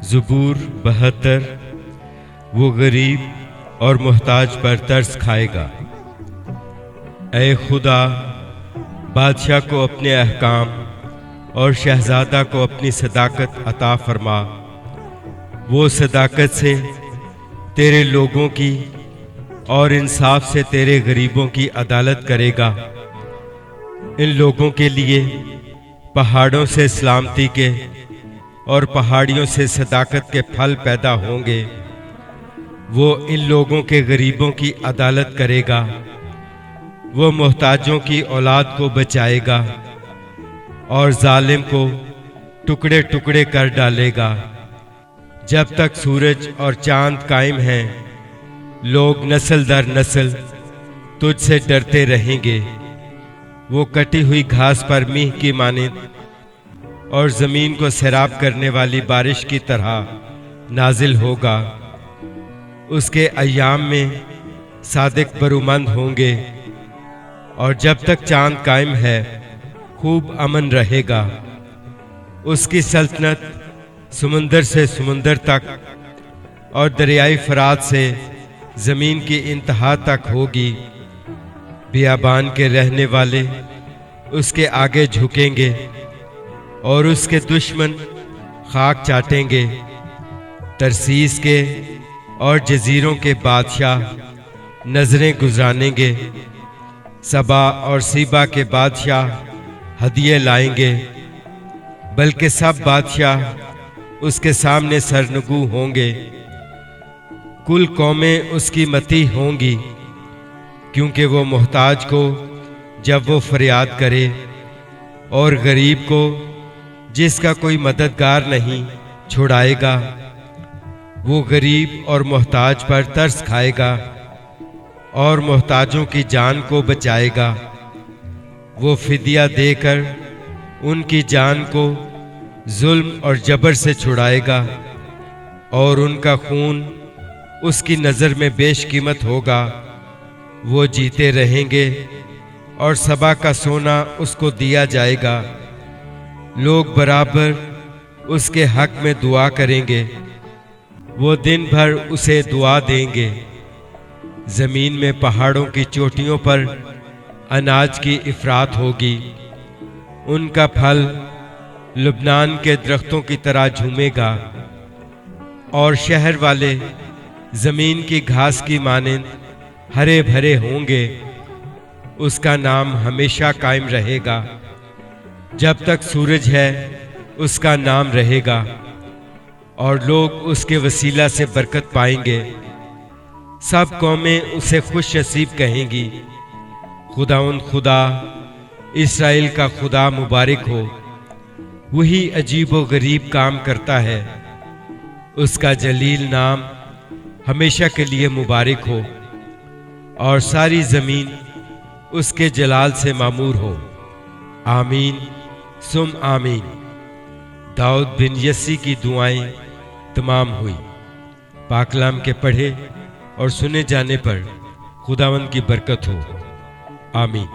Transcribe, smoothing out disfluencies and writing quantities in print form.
زبور 72 وہ غریب اور محتاج پر ترس کھائے گا۔ اے خدا، بادشاہ کو اپنے احکام اور شہزادہ کو اپنی صداقت عطا فرما۔ وہ صداقت سے تیرے لوگوں کی اور انصاف سے تیرے غریبوں کی عدالت کرے گا۔ ان لوگوں کے لیے پہاڑوں سے سلامتی کے اور پہاڑیوں سے صداقت کے پھل پیدا ہوں گے۔ وہ ان لوگوں کے غریبوں کی عدالت کرے گا۔ وہ محتاجوں کی اولاد کو بچائے گا اور ظالم کو ٹکڑے ٹکڑے کر ڈالے گا۔ جب تک سورج اور چاند قائم ہیں، لوگ نسل در نسل تجھ سے ڈرتے رہیں گے۔ وہ کٹی ہوئی گھاس پر میہ کی مانند اور زمین کو سیراب کرنے والی بارش کی طرح نازل ہوگا۔ اس کے ایام میں صادق برومند ہوں گے، اور جب تک چاند قائم ہے خوب امن رہے گا۔ اس کی سلطنت سمندر سے سمندر تک اور دریائے فرات سے زمین کی انتہا تک ہوگی۔ بیابان کے رہنے والے اس کے آگے جھکیں گے اور اس کے دشمن خاک چاٹیں گے۔ ترسیس کے اور جزیروں کے بادشاہ نظریں گزرانیں گے۔ سبا اور سیبا کے بادشاہ ہدیے لائیں گے، بلکہ سب بادشاہ اس کے سامنے سرنگو ہوں گے۔ کل قومیں اس کی متی ہوں گی، کیونکہ وہ محتاج کو جب وہ فریاد کرے اور غریب کو جس کا کوئی مددگار نہیں چھڑائے گا۔ وہ غریب اور محتاج پر ترس کھائے گا اور محتاجوں کی جان کو بچائے گا۔ وہ فدیہ دے کر ان کی جان کو ظلم اور جبر سے چھڑائے گا، اور ان کا خون اس کی نظر میں بیش قیمت ہوگا۔ وہ جیتے رہیں گے اور سبا کا سونا اس کو دیا جائے گا۔ لوگ برابر اس کے حق میں دعا کریں گے، وہ دن بھر اسے دعا دیں گے۔ زمین میں پہاڑوں کی چوٹیوں پر اناج کی افراط ہوگی۔ ان کا پھل لبنان کے درختوں کی طرح جھومے گا، اور شہر والے زمین کی گھاس کی مانند ہرے بھرے ہوں گے۔ اس کا نام ہمیشہ قائم رہے گا۔ جب تک سورج ہے اس کا نام رہے گا، اور لوگ اس کے وسیلہ سے برکت پائیں گے۔ سب قومیں اسے خوش نصیب کہیں گی۔ خداوند خدا، اسرائیل کا خدا مبارک ہو۔ وہی عجیب و غریب کام کرتا ہے۔ اس کا جلیل نام ہمیشہ کے لیے مبارک ہو، اور ساری زمین اس کے جلال سے معمور ہو۔ آمین ثم آمین۔ داؤد بن یسی کی دعائیں تمام ہوئی۔ پاک کلام کے پڑھے اور سنے جانے پر خداوند کی برکت ہو۔ آمین۔